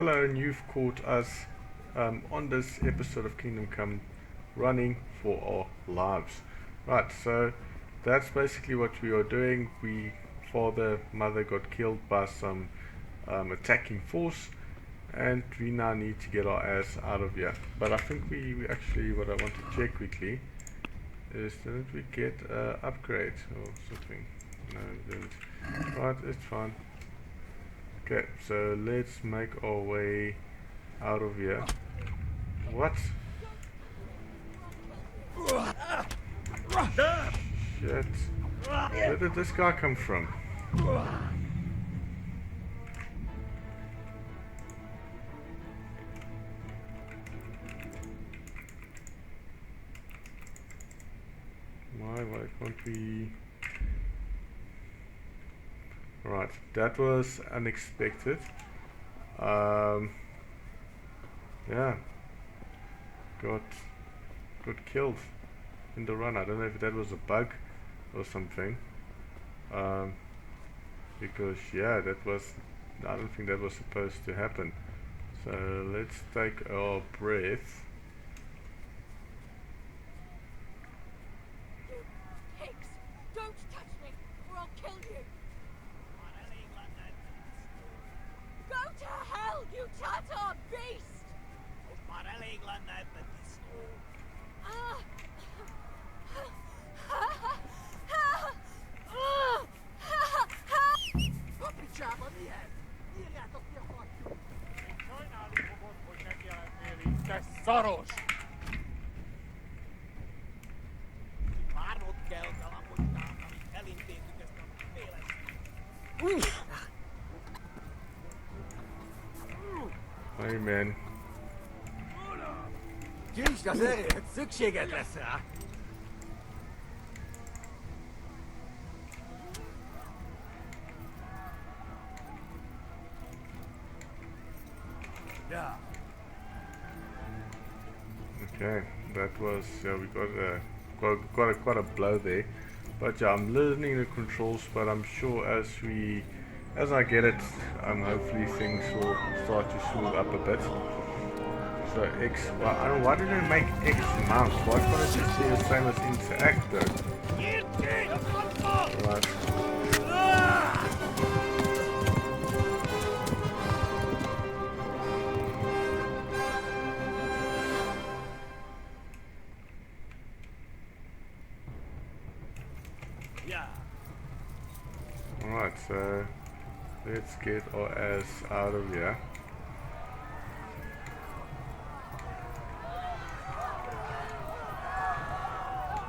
Hello, and you've caught us on this episode of Kingdom Come running for our lives. Right, so that's basically what we are doing. Father, mother got killed by some attacking force, and we now need to get our ass out of here. But I think we actually, what I want to check quickly is, didn't we get upgrade or something? No, we didn't. Right, it's fine. Okay, so let's make our way out of here. What? Shit. Where did this guy come from? Why can't we... Right, that was unexpected. Yeah. Got killed in the run. I don't know if that was a bug or something. Because yeah, I don't think that was supposed to happen. So let's take our breath. You pigs! Don't touch me, or I'll kill you! Go to hell, you Tatar beast! Szaros! Várnod kell, kalapodtál, amíg elintézzük ezt a féles... Hey man. Gyűjtsd az erőt, szükséged lesz rá! Yeah. Okay, that was we got quite a blow there, but yeah, I'm learning the controls. But I'm sure as I get it, hopefully things will start to smooth up a bit. So X, well, I don't know, why did they make X mount? Why can't it just be the same as interact though? Right. Alright, so let's get our ass out of here.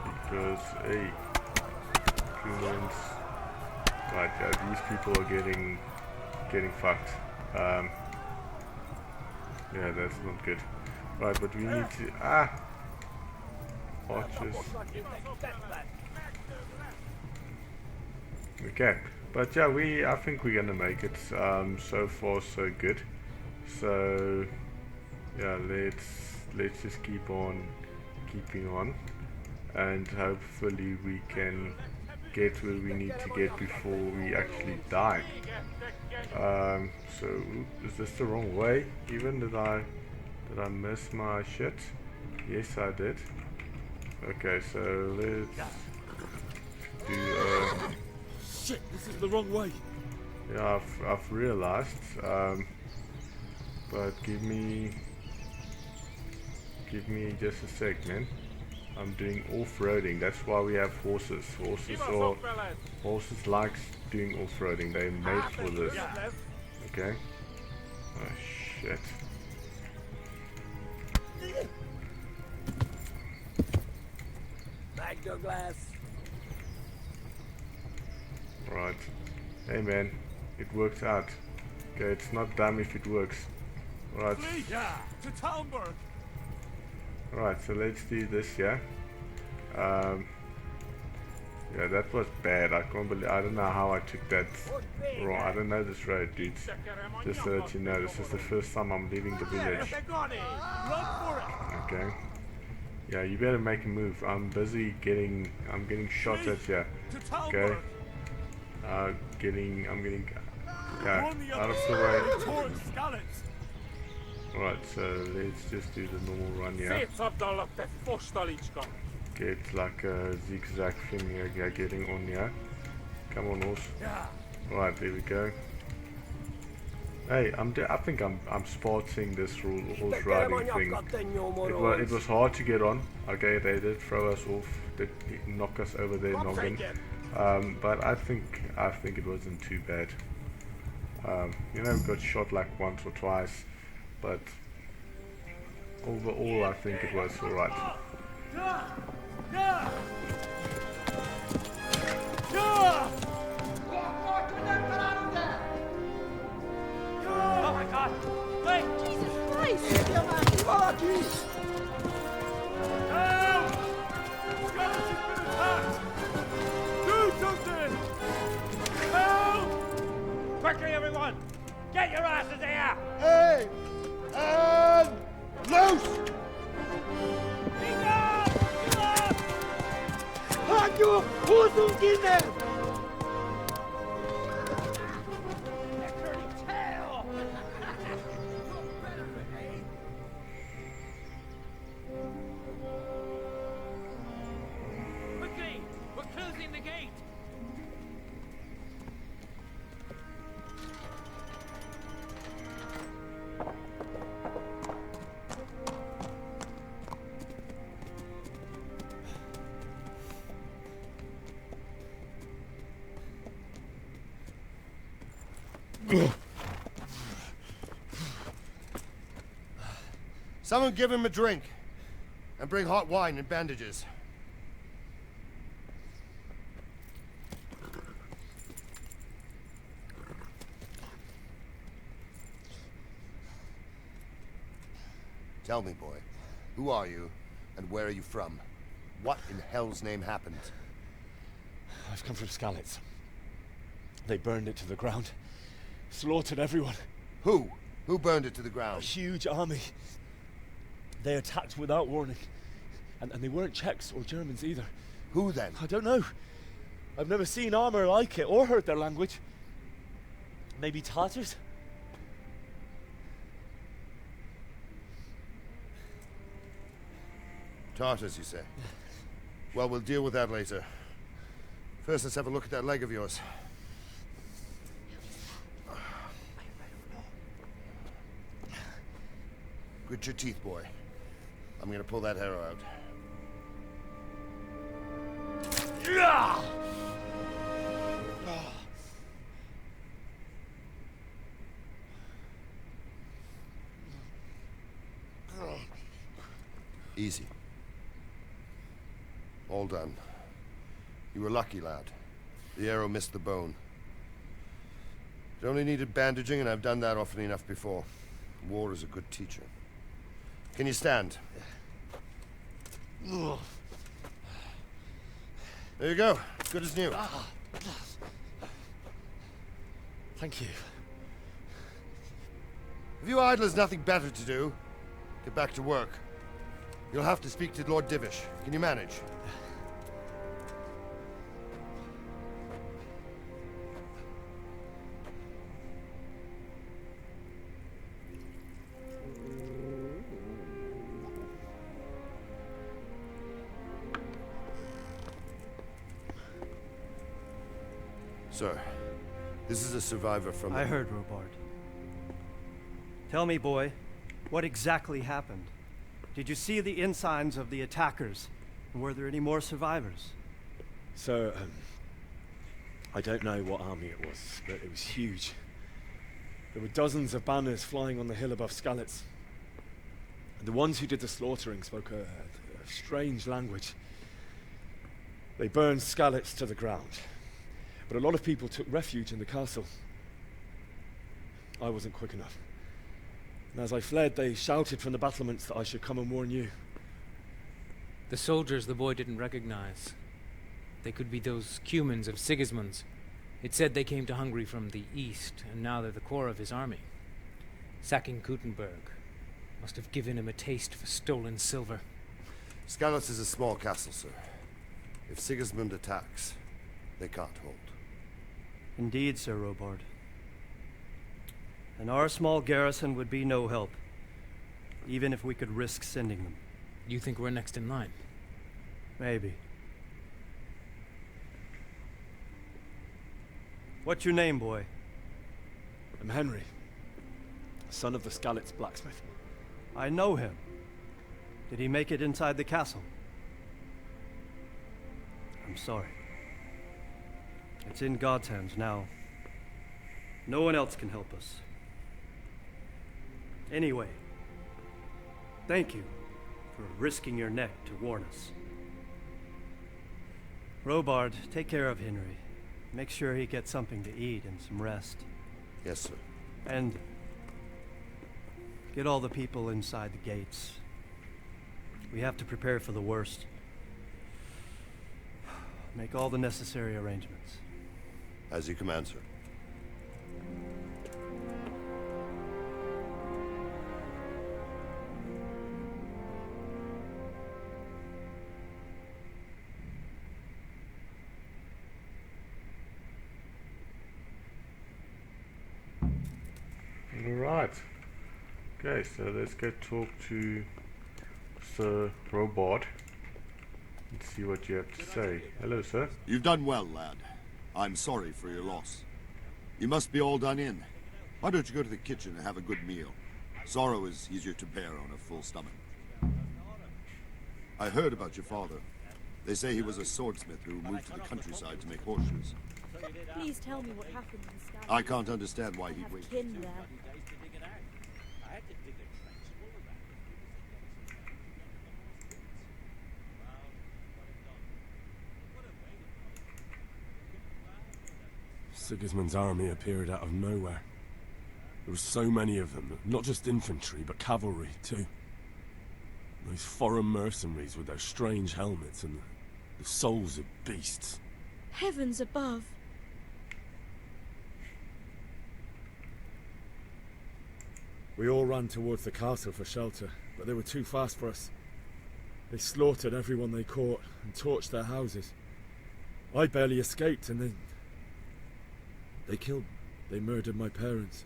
Because, hey, humans, right, yeah, these people are getting fucked. Yeah, that's not good. Right, but we need to, archers. Okay, but yeah, I think we're gonna make it. So far so good. So yeah, let's just keep on keeping on, and hopefully we can get where we need to get before we actually die. So is this the wrong way? Even did I miss my shit? Yes, I did. Okay, so let's do. Shit, this is the wrong way. Yeah, I've realized. But give me just a sec, man. I'm doing off-roading. That's why we have horses. Horses likes doing off-roading. They're made for this. Okay. Oh shit. Back Douglas. Right. Hey man, it works out. Okay, it's not dumb if it works. Right. Yeah, to Talmberg. Right, so let's do this, yeah. Yeah, that was bad. I can't believe. I don't know how I took that wrong. I don't know this road, dudes. Just so that you know, this is the first time I'm leaving the village. Okay. Yeah, you better make a move. I'm busy getting. I'm getting shot at here. Okay. I'm getting. Yeah, out of the way. Right, so let's just do the normal run here. Sit up, dollar, the första lichka. Get like a zigzag thing here, getting on here. Come on, horse. Yeah. Right, there we go. Hey, I think I'm sporting this horse riding thing. It was hard to get on. Okay, they did throw us off, did knock us over their noggin. But I think it wasn't too bad. You know, we got shot like once or twice, but overall I think it was alright. Oh my god! Wait! Jesus Christ! Down! Scottish has been attacked! Do something! Help! Quickly, everyone! Get your asses here! Hey! And loose! Be gone! Be gone! Hajo! Hosunginen! That dirty tail! Quickly! We're closing the gate! Someone give him a drink. And bring hot wine and bandages. Tell me, boy, who are you, and where are you from? What in hell's name happened? I've come from Skalitz. They burned it to the ground. Slaughtered everyone. Who? Who burned it to the A ground? huge army. They attacked without warning. And they weren't Czechs or Germans either. Who then? I don't know. I've never seen armor like it or heard their language. Maybe Tatars? Tartars, you say? Well, we'll deal with that later. First, let's have a look at that leg of yours. Grit your teeth, boy. I'm gonna pull that arrow out. Easy. All done. You were lucky, lad. The arrow missed the bone. It only needed bandaging, and I've done that often enough before. War is a good teacher. Can you stand? There you go. Good as new. Thank you. If you idlers nothing better to do, get back to work. You'll have to speak to Lord Divish. Can you manage? Sir, this is a survivor from... I heard, Robard. Tell me, boy, what exactly happened? Did you see the ensigns of the attackers? And were there any more survivors? So, I don't know what army it was, but it was huge. There were dozens of banners flying on the hill above Skalitz. And the ones who did the slaughtering spoke a strange language. They burned Skalitz to the ground. But a lot of people took refuge in the castle. I wasn't quick enough. And as I fled, they shouted from the battlements that I should come and warn you. The soldiers the boy didn't recognize. They could be those Cumans of Sigismund's. It said they came to Hungary from the east, and now they're the core of his army. Sacking Kuttenberg must have given him a taste for stolen silver. Skalitz is a small castle, sir. If Sigismund attacks, they can't hold. Indeed, Sir Robard. And our small garrison would be no help. even if we could risk sending them. You think we're next in line? Maybe. What's your name, boy? I'm Henry, son of the Skalitz blacksmith. I know him. Did he make it inside the castle? I'm sorry. It's in God's hands now. No one else can help us. Anyway, thank you for risking your neck to warn us. Robard, take care of Henry. Make sure he gets something to eat and some rest. Yes, sir. And get all the people inside the gates. We have to prepare for the worst. Make all the necessary arrangements. As you command, sir. Alright. Okay, so let's go talk to Sir Robard and see what you have to say. Hello, sir. You've done well, lad. I'm sorry for your loss. You must be all done in. Why don't you go to the kitchen and have a good meal? Sorrow is easier to bear on a full stomach. I heard about your father. They say he was a swordsmith who moved to the countryside to make horseshoes. Please tell me what happened in Scotland. I can't understand why I he'd have wait. kin there. Sigismund's army appeared out of nowhere. There were so many of them, not just infantry, but cavalry, too. Those foreign mercenaries with their strange helmets and the souls of beasts. Heavens above. We all ran towards the castle for shelter, but they were too fast for us. They slaughtered everyone they caught and torched their houses. I barely escaped, and then they murdered my parents.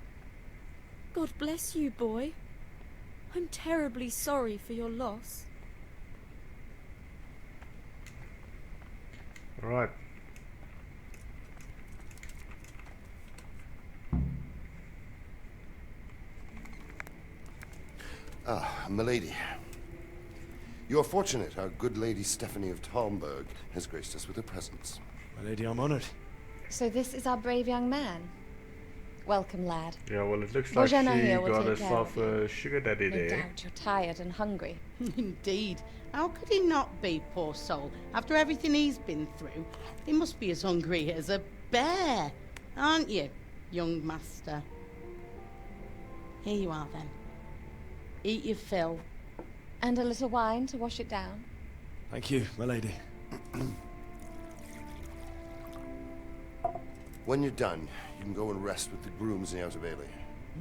God bless you, boy. I'm terribly sorry for your loss. Alright. Ah, milady. You're fortunate our good lady Stephanie of Talmberg has graced us with her presence. My lady, I'm honoured. So this is our brave young man. Welcome, lad. Yeah, well, it looks like she Bojana here will got take care herself of you. a sugar daddy No there. doubt you're tired and hungry. Indeed. How could he not be, poor soul? After everything he's been through, he must be as hungry as a bear, aren't you, young master? Here you are, then. Eat your fill. And a little wine to wash it down. Thank you, my lady. When you're done, you can go and rest with the grooms in the Outer Bailey.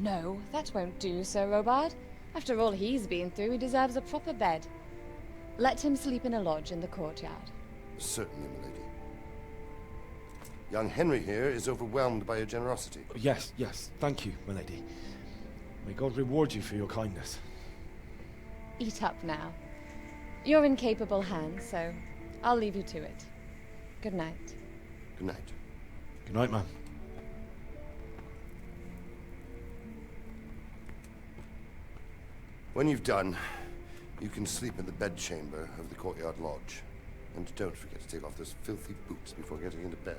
No, that won't do, Sir Robard. After all he's been through, he deserves a proper bed. Let him sleep in a lodge in the courtyard. Certainly, milady. Young Henry here is overwhelmed by your generosity. Yes, thank you, my lady. May God reward you for your kindness. Eat up now. You're in capable hands, so I'll leave you to it. Good night. Good night. Good night, man. When you've done, you can sleep in the bedchamber of the courtyard lodge. And don't forget to take off those filthy boots before getting into bed.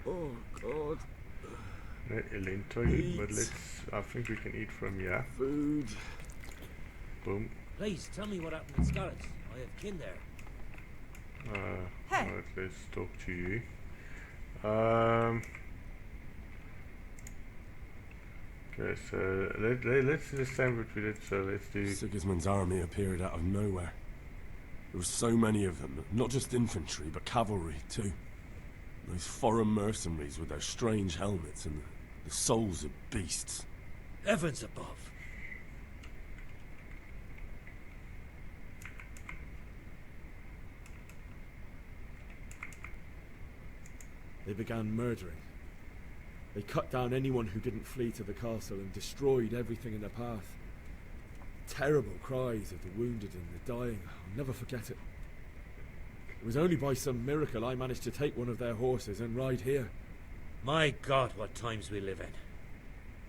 Oh, God. Elaine toilet, but I think we can eat from here. Food. Boom. Please, tell me what happened in Skalitz. I have kin there. Hey. Right, let's talk to you. Okay, so let's do the same what we did, so let's do... Sigismund's army appeared out of nowhere. There were so many of them, not just infantry, but cavalry, too. Those foreign mercenaries with their strange helmets and the souls of beasts. Heavens above. They began murdering. They cut down anyone who didn't flee to the castle and destroyed everything in their path. Terrible cries of the wounded and the dying. I'll never forget it. It was only by some miracle I managed to take one of their horses and ride here. My God, what times we live in.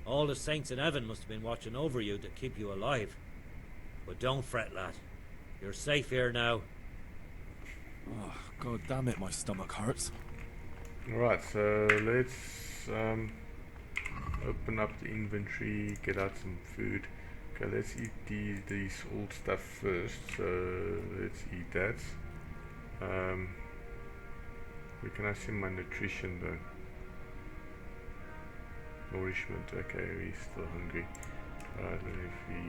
All the saints in heaven must have been watching over you to keep you alive. But don't fret, lad. You're safe here now. Oh, God damn it, my stomach hurts. Alright, so let's open up the inventory, get out some food. Okay, let's eat these old stuff first. So let's eat that. Where can I see my nutrition though? Nourishment, okay, we're still hungry. Alright, if we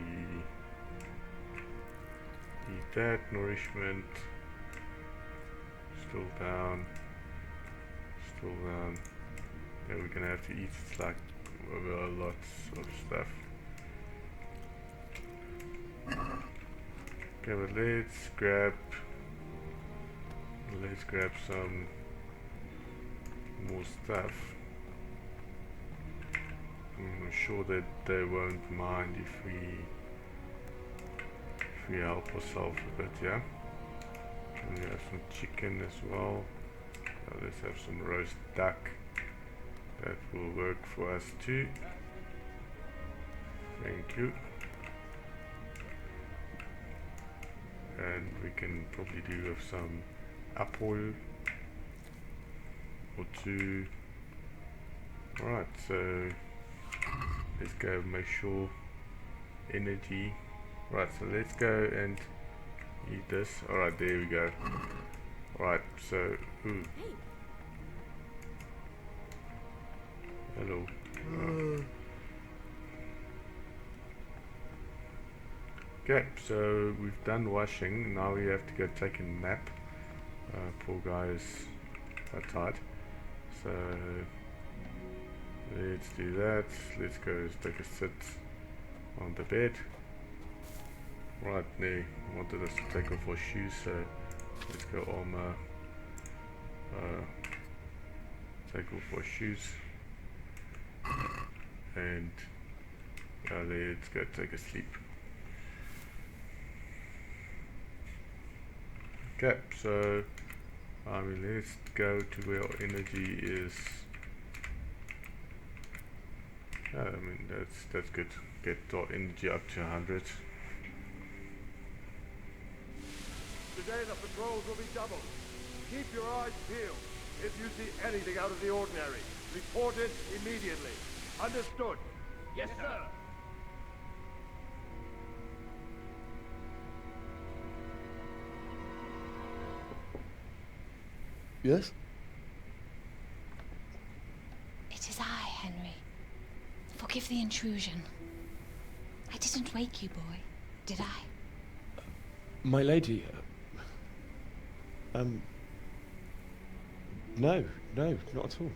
eat that, nourishment, still down. Yeah, we're gonna have to eat like lots of stuff. Okay, but let's grab some more stuff. I'm sure that they won't mind if we help ourselves a bit, yeah. And we have some chicken as well. Let's have some roast duck. That will work for us too. Thank you. And we can probably do with some apple or two. Alright, so let's go make sure energy. Right, so let's go and eat this. Alright, there we go. Alright, so hello. Okay, so we've done washing. Now we have to go take a nap. Poor guy is quite tired. So let's do that. Let's go take a sit on the bed. Right, there. I wanted us to take off our shoes, so let's go armor. Take off our shoes. And let's go take a sleep. Okay, so let's go to where our energy is. That's good. Get our energy up to 100. Today the patrols will be doubled. Keep your eyes peeled. If you see anything out of the ordinary, report it immediately. Understood? Yes, sir. Yes? It is I, Henry. Forgive the intrusion. I didn't wake you, boy, did I? My lady, no, not at all.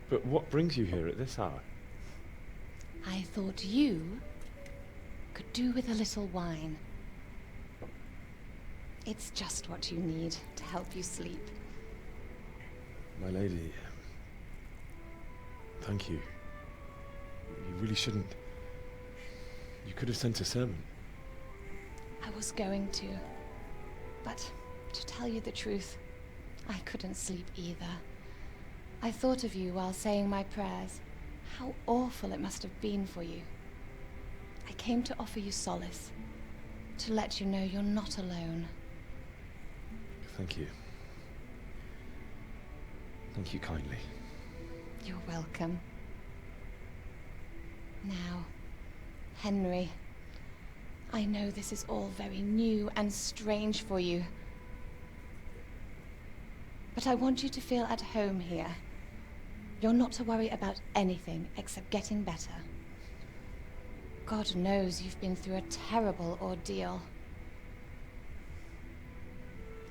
But what brings you here at this hour? I thought you could do with a little wine. It's just what you need to help you sleep. My lady, thank you. You really shouldn't. You could have sent a sermon. I was going to, but to tell you the truth, I couldn't sleep either. I thought of you while saying my prayers. How awful it must have been for you. I came to offer you solace, to let you know you're not alone. Thank you. Thank you kindly. You're welcome. Now, Henry, I know this is all very new and strange for you, but I want you to feel at home here. You're not to worry about anything except getting better. God knows you've been through a terrible ordeal.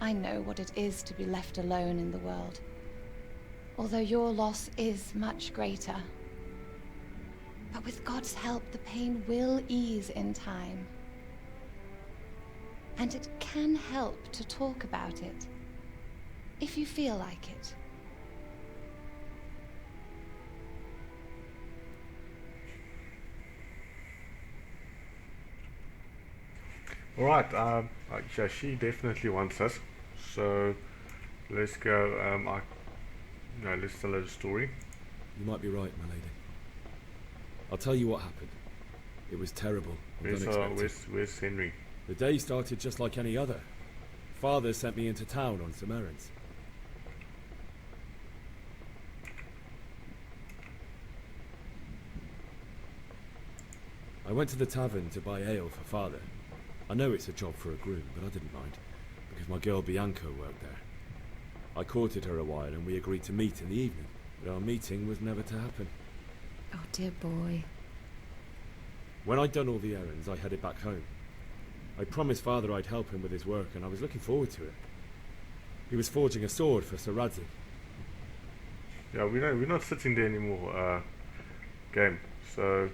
I know what it is to be left alone in the world, although your loss is much greater. But with God's help, the pain will ease in time. And it can help to talk about it. If if you feel like it. Alright, yeah, she definitely wants us. So let's go. Let's tell her the story. You might be right, my lady. I'll tell you what happened. It was terrible and unexpected. Where's Henry? The day started just like any other. Father sent me into town on some errands. I went to the tavern to buy ale for Father. I know it's a job for a groom, but I didn't mind, because my girl Bianca worked there. I courted her a while and we agreed to meet in the evening, but our meeting was never to happen. Oh, dear boy. When I'd done all the errands, I headed back home. I promised Father I'd help him with his work, and I was looking forward to it. He was forging a sword for Sir Radzi. Yeah, we're not sitting there anymore, game. So,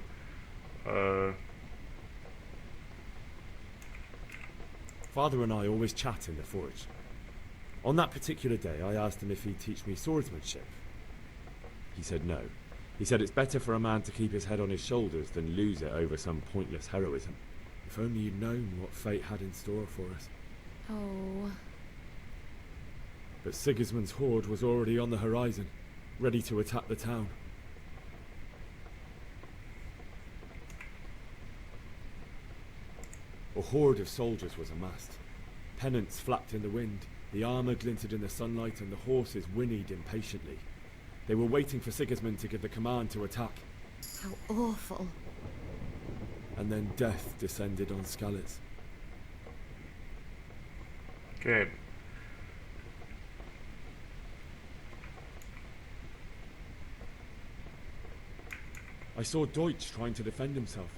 Father and I always chat in the forge. On that particular day, I asked him if he'd teach me swordsmanship. He said no. He said it's better for a man to keep his head on his shoulders than lose it over some pointless heroism. If only you'd known what fate had in store for us. Oh. But Sigismund's horde was already on the horizon, ready to attack the town. A horde of soldiers was amassed. Pennants flapped in the wind, the armour glinted in the sunlight, and the horses whinnied impatiently. They were waiting for Sigismund to give the command to attack. How awful. And then death descended on Skalitz. okay. I saw Deutsch trying to defend himself.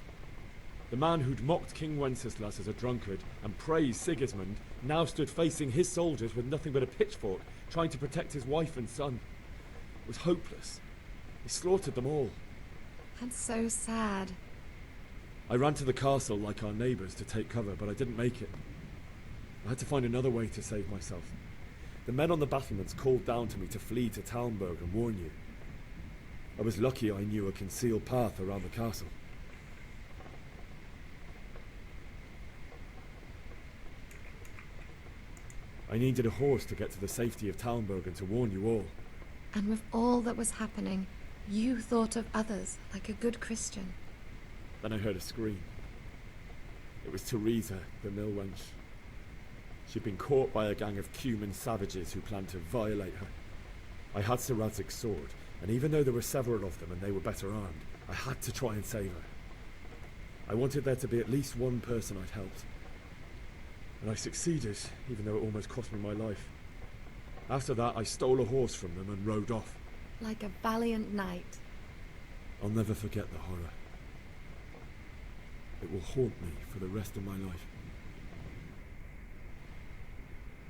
The man who'd mocked King Wenceslas as a drunkard and praised Sigismund now stood facing his soldiers with nothing but a pitchfork, trying to protect his wife and son. It was hopeless. He slaughtered them all. That's so sad. I ran to the castle like our neighbours to take cover, but I didn't make it. I had to find another way to save myself. The men on the battlements called down to me to flee to Talmberg and warn you. I was lucky I knew a concealed path around the castle. I needed a horse to get to the safety of Talmberg and to warn you all. And with all that was happening, you thought of others like a good Christian. Then I heard a scream. It was Teresa, the mill wench. She'd been caught by a gang of Cuman savages who planned to violate her. I had Sir Radzig's sword, and even though there were several of them and they were better armed, I had to try and save her. I wanted there to be at least one person I'd helped. And I succeeded, even though it almost cost me my life. After that, I stole a horse from them and rode off. Like a valiant knight. I'll never forget the horror. It will haunt me for the rest of my life.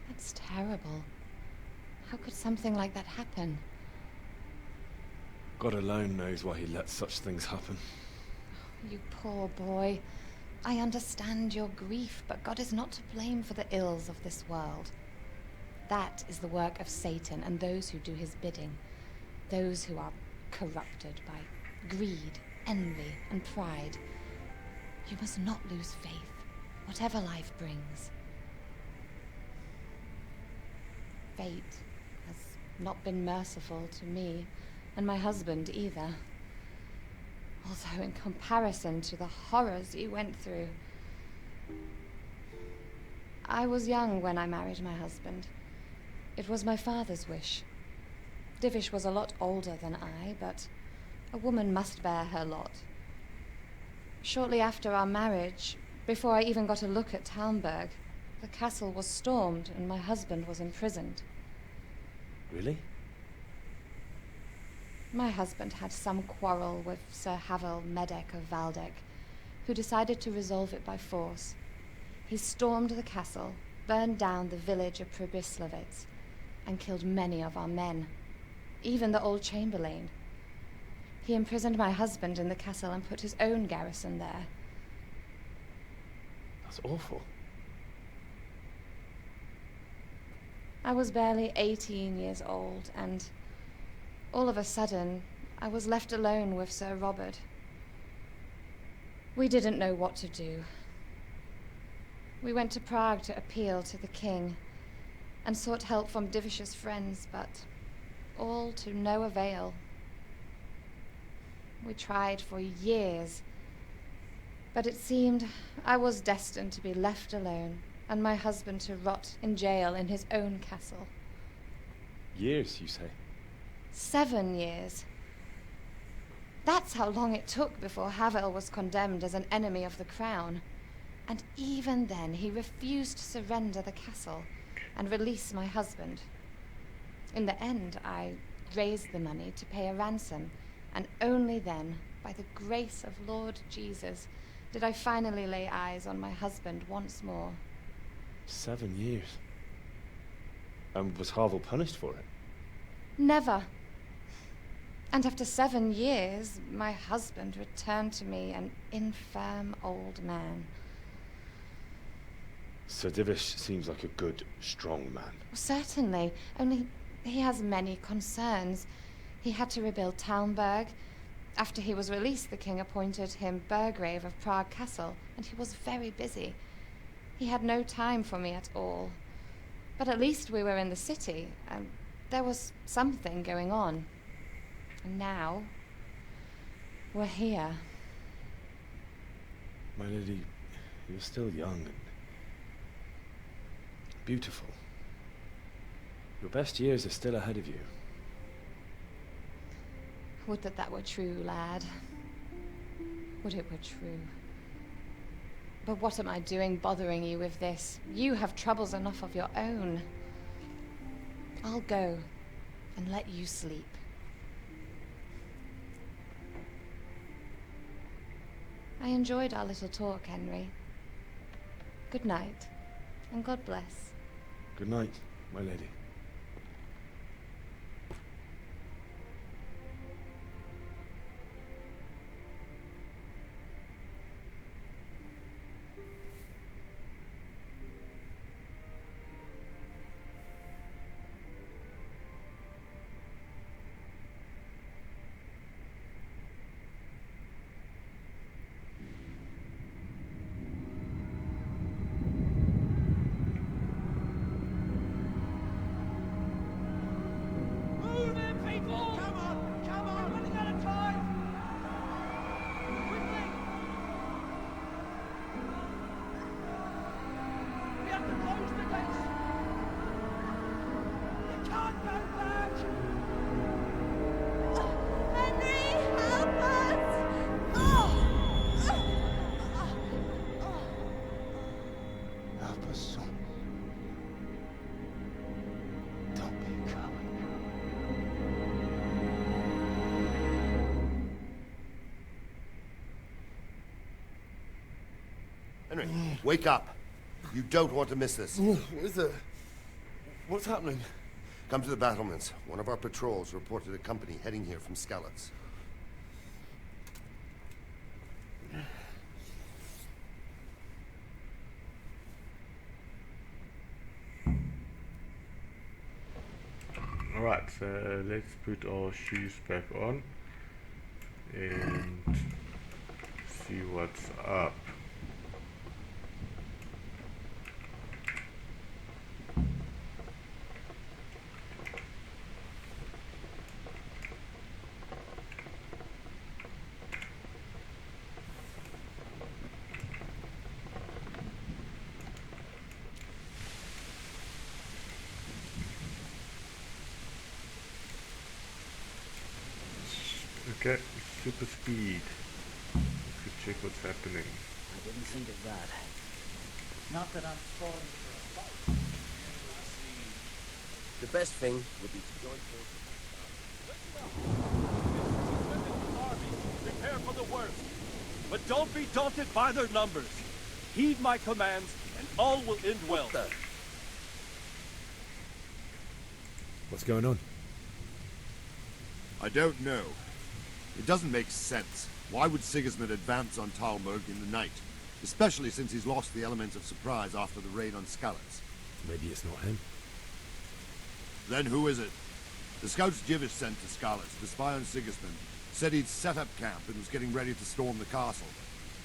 That's terrible. How could something like that happen? God alone knows why he lets such things happen. You poor boy. I understand your grief, but God is not to blame for the ills of this world. That is the work of Satan and those who do his bidding. Those who are corrupted by greed, envy, and pride. You must not lose faith, whatever life brings. Fate has not been merciful to me, and my husband either. Although in comparison to the horrors you went through. I was young when I married my husband. It was my father's wish. Divish was a lot older than I, but a woman must bear her lot. Shortly after our marriage, before I even got a look at Talmberg, the castle was stormed and my husband was imprisoned. Really? My husband had some quarrel with Sir Havel Medek of Valdek, who decided to resolve it by force. He stormed the castle, burned down the village of Pribyslavitz, and killed many of our men, even the old chamberlain. He imprisoned my husband in the castle and put his own garrison there. That's awful. I was barely 18 years old, and all of a sudden, I was left alone with Sir Robert. We didn't know what to do. We went to Prague to appeal to the king and sought help from Divish's friends, but all to no avail. We tried for years, but it seemed I was destined to be left alone and my husband to rot in jail in his own castle. Years, you say? 7 years. That's how long it took before Havel was condemned as an enemy of the crown. And even then, he refused to surrender the castle and release my husband. In the end, I raised the money to pay a ransom, and only then, by the grace of Lord Jesus, did I finally lay eyes on my husband once more. 7 years? And was Havel punished for it? Never. And after 7 years, my husband returned to me an infirm old man. Sir Divish seems like a good, strong man. Certainly, only he has many concerns. He had to rebuild Talmberg. After he was released, the king appointed him Burgrave of Prague Castle, and he was very busy. He had no time for me at all. But at least we were in the city, and there was something going on. And now, we're here. My lady, you're still young and beautiful. Your best years are still ahead of you. Would that that were true, lad. Would it were true. But what am I doing bothering you with this? You have troubles enough of your own. I'll go and let you sleep. I enjoyed our little talk, Henry. Good night, and God bless. Good night, my lady. Move in, people! Come on! Come on! We're running out of time! Quickly! We have to close the gates! You can't go back! Henry, help us! Help us, son. Don't be a coward. Henry, wake up. You don't want to miss this. What's happening? Come to the battlements. One of our patrols reported a company heading here from Skalitz. Alright, so let's put our shoes back on and see what's up. Okay, super speed. Let's check what's happening. I didn't think of that. Not that I'm falling for a fight. The best thing would be to join forces. Prepare for the worst. But don't be daunted by their numbers. Heed my commands, and all will end well. What's going on? I don't know. It doesn't make sense. Why would Sigismund advance on Talmberg in the night? Especially since he's lost the element of surprise after the raid on Skalitz. Maybe it's not him. Then who is it? The scouts Jivish sent to Scarlets to spy on Sigismund said he'd set up camp and was getting ready to storm the castle.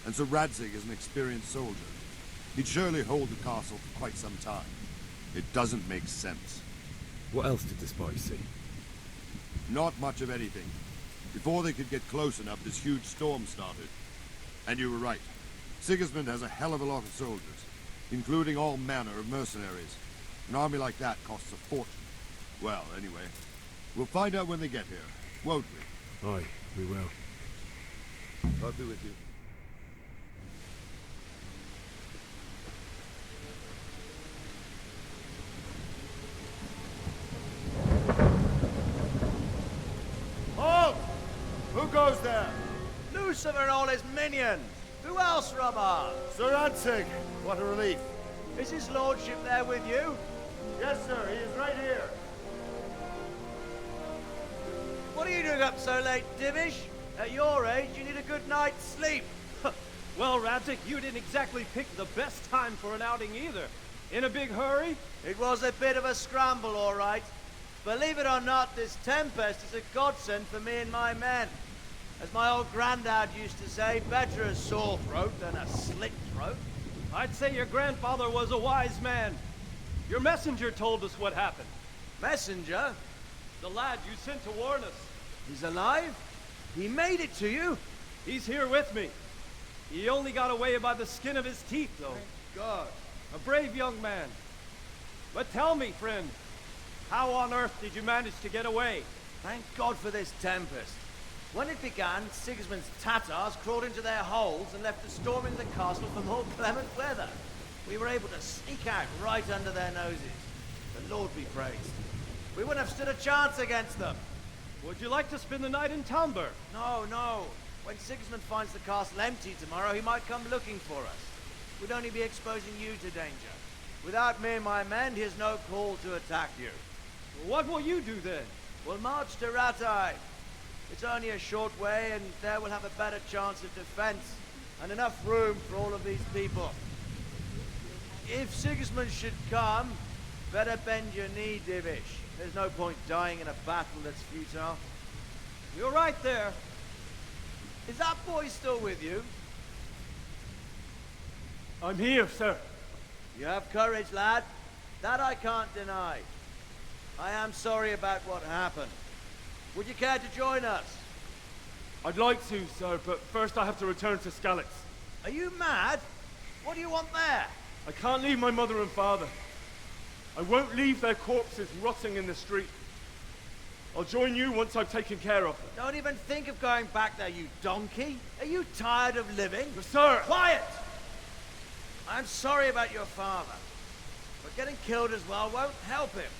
And so Radzig is an experienced soldier. He'd surely hold the castle for quite some time. It doesn't make sense. What else did the spies see? Not much of anything. Before they could get close enough, this huge storm started. And you were right. Sigismund has a hell of a lot of soldiers, including all manner of mercenaries. An army like that costs a fortune. Well, anyway, we'll find out when they get here, won't we? Aye, we will. I'll be with you. Halt! Who goes there? Lucifer and all his minions. Who else, Robert? Sir Radzig. What a relief. Is his lordship there with you? Yes, sir. He is right here. What are you doing up so late, Divish? At your age, you need a good night's sleep. Well, Radzig, you didn't exactly pick the best time for an outing either. In a big hurry? It was a bit of a scramble, all right. Believe it or not, this tempest is a godsend for me and my men. As my old granddad used to say, better a sore throat than a slit throat. I'd say your grandfather was a wise man. Your messenger told us what happened. Messenger? The lad you sent to warn us. He's alive? He made it to you? He's here with me. He only got away by the skin of his teeth, though. Thank God. A brave young man. But tell me, friend, how on earth did you manage to get away? Thank God for this tempest. When it began, Sigismund's Tatars crawled into their holes and left us storming the castle for more clement weather. We were able to sneak out right under their noses. The Lord be praised. We wouldn't have stood a chance against them. Would you like to spend the night in Talmberg? No, no. When Sigismund finds the castle empty tomorrow, he might come looking for us. We'd only be exposing you to danger. Without me and my men, he has no call to attack you. What will you do then? We'll march to Ratai. It's only a short way, and there we'll have a better chance of defense, and enough room for all of these people. If Sigismund should come, better bend your knee, Divish. There's no point dying in a battle that's futile. You're right there. Is that boy still with you? I'm here, sir. You have courage, lad. That I can't deny. I am sorry about what happened. Would you care to join us? I'd like to, sir, but first I have to return to Skalitz. Are you mad? What do you want there? I can't leave my mother and father. I won't leave their corpses rotting in the street. I'll join you once I've taken care of them. Don't even think of going back there, you donkey. Are you tired of living? But sir! Quiet! I'm sorry about your father, but getting killed as well won't help him.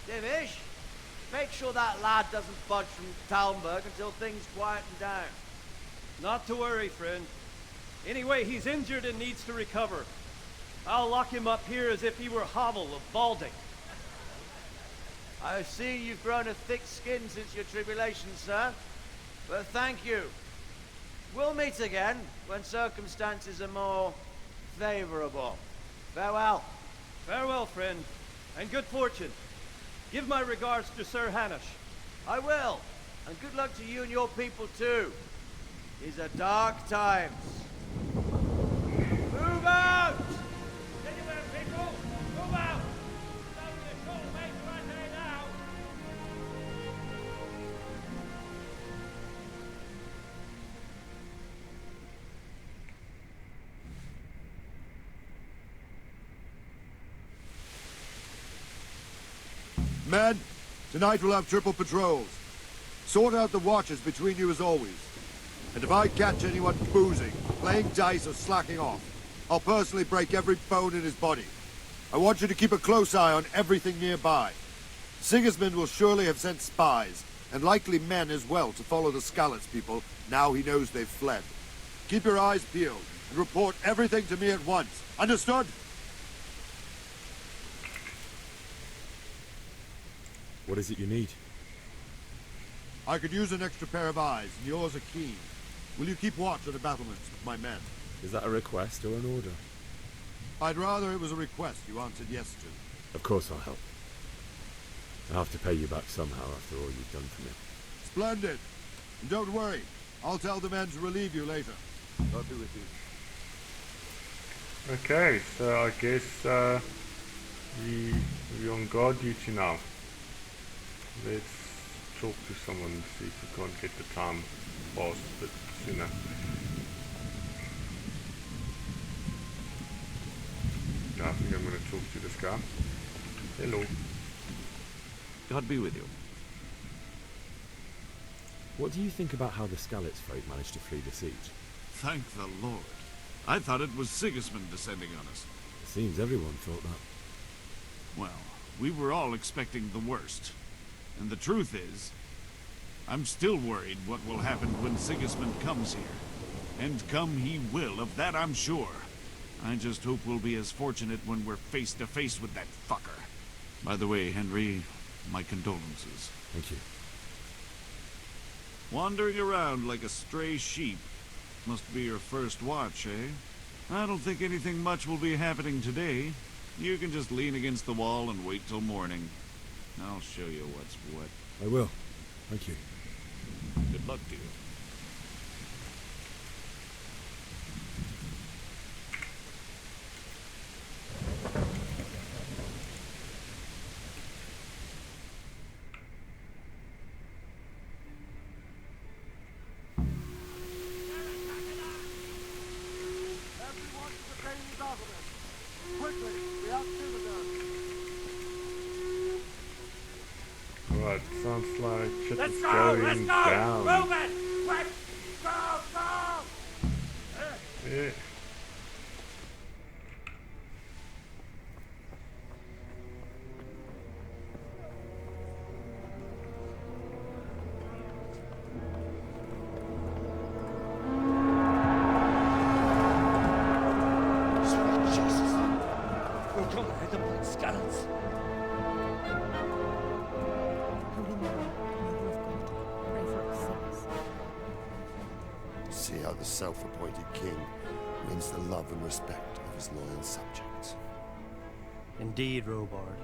Divish, make sure that lad doesn't budge from Talmberg until things quieten down. Not to worry, friend. Anyway, he's injured and needs to recover. I'll lock him up here as if he were Hovel of Balding. I see you've grown a thick skin since your tribulation, sir. But thank you. We'll meet again when circumstances are more favorable. Farewell. Farewell, friend, and good fortune. Give my regards to Sir Hanush. I will. And good luck to you and your people, too. These are dark times. Move out! Anywhere, people! Move out! It's only a short way to run here now. Men, tonight we'll have triple patrols. Sort out the watches between you as always. And if I catch anyone boozing, playing dice or slacking off, I'll personally break every bone in his body. I want you to keep a close eye on everything nearby. Sigismund will surely have sent spies, and likely men as well, to follow the Skalitz people now he knows they've fled. Keep your eyes peeled, and report everything to me at once. Understood? What is it you need? I could use an extra pair of eyes, and yours are keen. Will you keep watch on the battlements with my men? Is that a request or an order? I'd rather it was a request you answered yes to. Of course I'll help. I'll have to pay you back somehow after all you've done for me. Splendid. And don't worry. I'll tell the men to relieve you later. I'll be with you. Okay, so I guess we're on guard duty now. Let's talk to someone and see if we can't get the time passed a bit sooner. I think I'm going to talk to this guy. Hello. God be with you. What do you think about how the Skalitz folk managed to flee the siege? Thank the Lord. I thought it was Sigismund descending on us. It seems everyone thought that. Well, we were all expecting the worst. And the truth is, I'm still worried what will happen when Sigismund comes here. And come he will, of that I'm sure. I just hope we'll be as fortunate when we're face to face with that fucker. By the way, Henry, my condolences. Thank you. Wandering around like a stray sheep. Must be your first watch, eh? I don't think anything much will be happening today. You can just lean against the wall and wait till morning. I'll show you what's what. I will. Thank you. Good luck to you. Alright, sounds like shit Let's is go! going Let's go! down. Move it! Quick! Go! Go! Yeah. Sweet Jesus. We're coming at them like skeletons. See how the self-appointed king wins the love and respect of his loyal subjects. Indeed, Robard.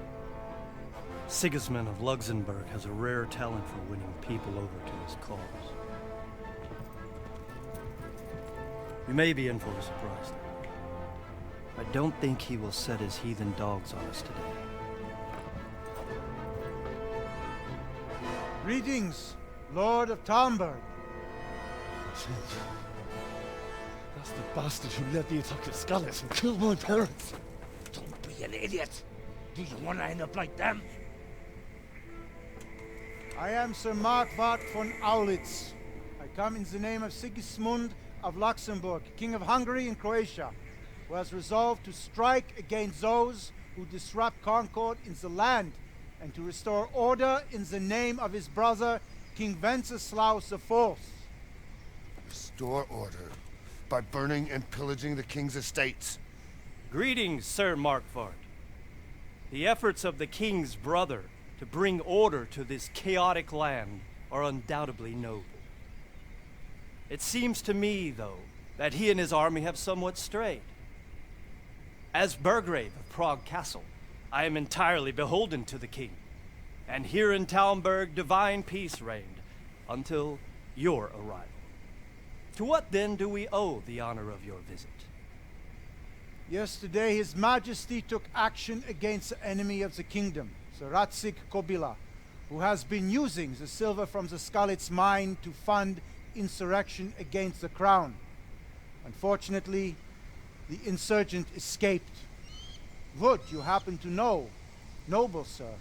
Sigismund of Luxembourg has a rare talent for winning people over to his cause. You may be in for a surprise, though. I don't think he will set his heathen dogs on us today. Greetings, Lord of Talmberg. That's the bastard who led the attack at Skalitz and killed my parents. Don't be an idiot. Do you want to end up like them? I am Sir Markwart von Aulitz. I come in the name of Sigismund of Luxembourg, King of Hungary and Croatia, who has resolved to strike against those who disrupt concord in the land and to restore order in the name of his brother, King Wenceslaus IV. Restore order by burning and pillaging the king's estates. Greetings, Sir Markwart. The efforts of the king's brother to bring order to this chaotic land are undoubtedly noble. It seems to me, though, that he and his army have somewhat strayed. As Burgrave of Prague Castle, I am entirely beholden to the king, and here in Talmberg divine peace reigned until your arrival. To what then do we owe the honor of your visit? Yesterday, His Majesty took action against the enemy of the kingdom, Sir Radzik Kobila, who has been using the silver from the Skalitz mine to fund insurrection against the crown. Unfortunately, the insurgent escaped. Would you happen to know, noble sir,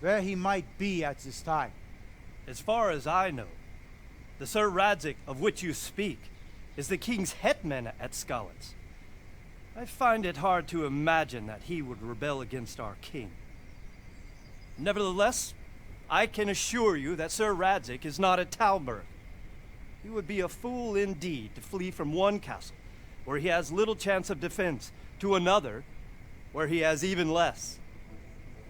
where he might be at this time? As far as I know, the Sir Radzik of which you speak is the king's hetman at Skalitz. I find it hard to imagine that he would rebel against our king. Nevertheless, I can assure you that Sir Radzik is not at Talmberg. He would be a fool indeed to flee from one castle, where he has little chance of defense, to another, where he has even less.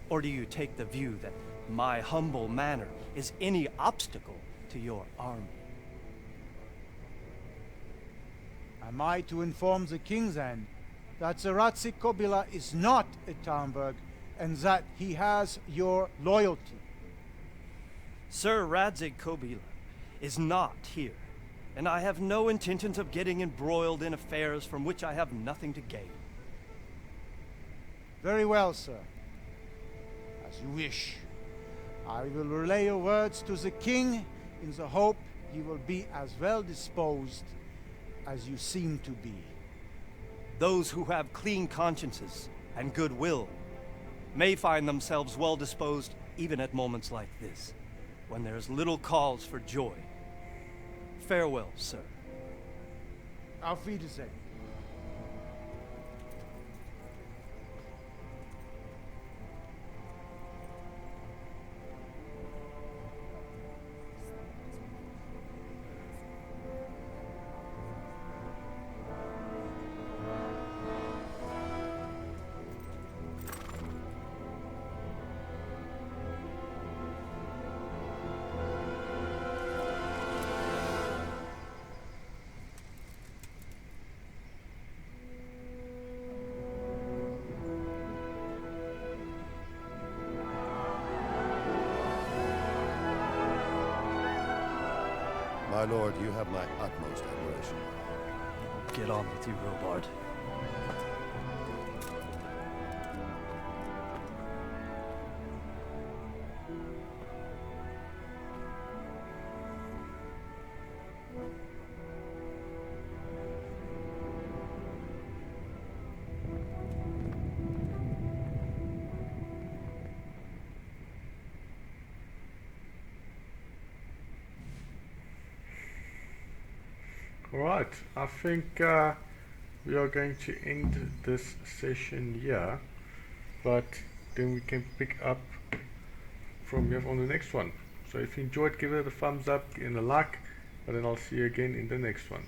Or do you take the view that my humble manner is any obstacle to your army? Am I to inform the king then that Sir Radzik Kobila is not at Talmberg and that he has your loyalty? Sir Radzig Kobyla is not here, and I have no intentions of getting embroiled in affairs from which I have nothing to gain. Very well, sir. As you wish. I will relay your words to the king in the hope he will be as well disposed as you seem to be. Those who have clean consciences and goodwill may find themselves well disposed even at moments like this, when there is little cause for joy. Farewell, sir. Auf Wiedersehen. My lord, you have my utmost admiration. Get on with you, Robard. Alright, I think we are going to end this session here, but then we can pick up from here on the next one. So if you enjoyed, give it a thumbs up and a like, and then I'll see you again in the next one.